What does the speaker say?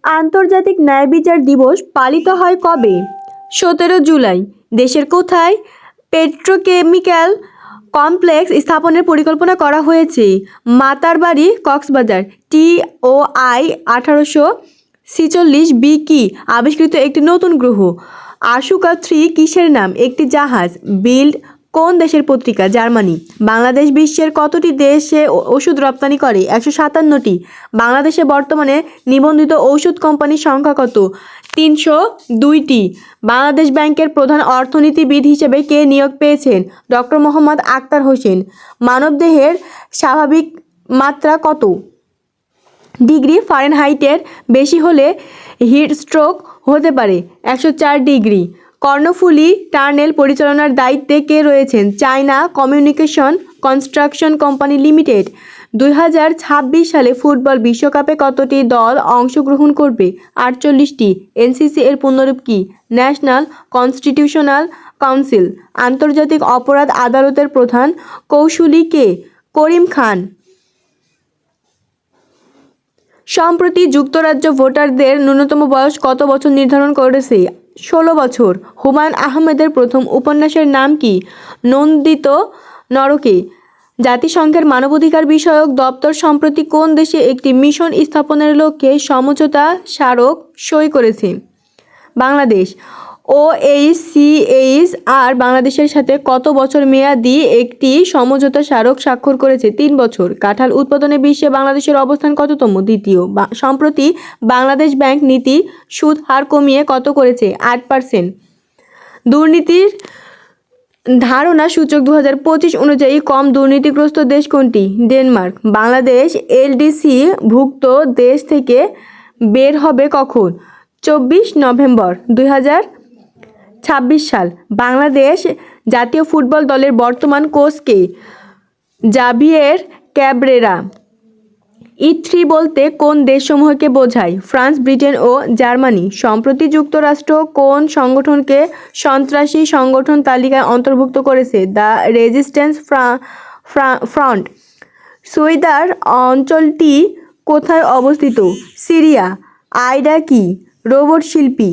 আন্তর্জাতিক ন্যায় বিচার দিবস পালিত হয় কবে? 17 জুলাই। দেশের কোথায় পেট্রোকেমিক্যাল কমপ্লেক্স স্থাপনের পরিকল্পনা করা হয়েছে? মাতারবাড়ি, কক্সবাজার। TOI 1846 বি কি আবিষ্কৃত একটি নতুন গ্রহ? আশুকা 3 কিসের নাম? একটি জাহাজ। বিল্ড কোন দেশের পত্রিকা? জার্মানি। বাংলাদেশ বিশ্বের কতটি দেশে ওষুধ রপ্তানি করে? 157টি। বাংলাদেশে বর্তমানে নিবন্ধিত ঔষধ কোম্পানির সংখ্যা কত? 302টি। বাংলাদেশ ব্যাংকের প্রধান অর্থনীতিবিদ হিসেবে কে নিয়োগ পেয়েছেন? ডক্টর মোহাম্মদ আক্তার হোসেন। মানবদেহের স্বাভাবিক মাত্রা কত ডিগ্রি ফারেনহাইটের বেশি হলে হিট স্ট্রোক হতে পারে? 104 ডিগ্রি। কর্ণফুলী টানেল পরিচালনার দায়িত্বে কে রয়েছেন? China communication construction company limited. 2026 সালে ফুটবল বিশ্বকাপে কতটি দল অংশগ্রহণ করবে? 48টি। এনসিসি এর পূর্ণরূপ কি? National constitutional council. আন্তর্জাতিক অপরাধ আদালতের প্রধান কৌঁসুলি কে? করিম খান। সম্প্রতি যুক্তরাজ্য ভোটারদের ন্যূনতম বয়স কত বছর নির্ধারণ করেছে? 16 বছর। হুমায়ুন আহমেদের প্রথম উপন্যাসের নাম কি? নন্দিত নরকে। জাতিসংঘের মানবাধিকার বিষয়ক দপ্তর সম্প্রতি কোন দেশে একটি মিশন স্থাপনের লক্ষ্যে সমঝোতা স্মারক সই করেছে? বাংলাদেশ। OHCHR বাংলাদেশের সাথে কত বছর মেয়াদি একটি সমঝোতা স্মারক স্বাক্ষর করেছে? 3 বছর। কাঁঠাল উৎপাদনে বিশ্বে বাংলাদেশের অবস্থান কততম? দ্বিতীয়। সম্প্রতি বাংলাদেশ ব্যাংক নীতি সুদ হার কমিয়ে কত করেছে? 8%। দুর্নীতির ধারণা সূচক 2025 অনুযায়ী কম দুর্নীতিগ্রস্ত দেশ কোনটি? ডেনমার্ক। বাংলাদেশ LDC ভুক্ত দেশ থেকে বের হবে কখন? 24 নভেম্বর 2026 সাল। বাংলাদেশ জাতীয় ফুটবল দলের বর্তমান কোচ কে? Javier Cabrera. E3 বলতে কোন দেশসমূহকে বোঝায়? ফ্রান্স, ব্রিটেন ও জার্মানি। সম্প্রতি যুক্তরাষ্ট্র কোন সংগঠনকে সন্ত্রাসী সংগঠন তালিকায় অন্তর্ভুক্ত করেছে? The resistance front. সুইদার অঞ্চলটি কোথায় অবস্থিত? সিরিয়া। আইডা কি? রোবট শিল্পী।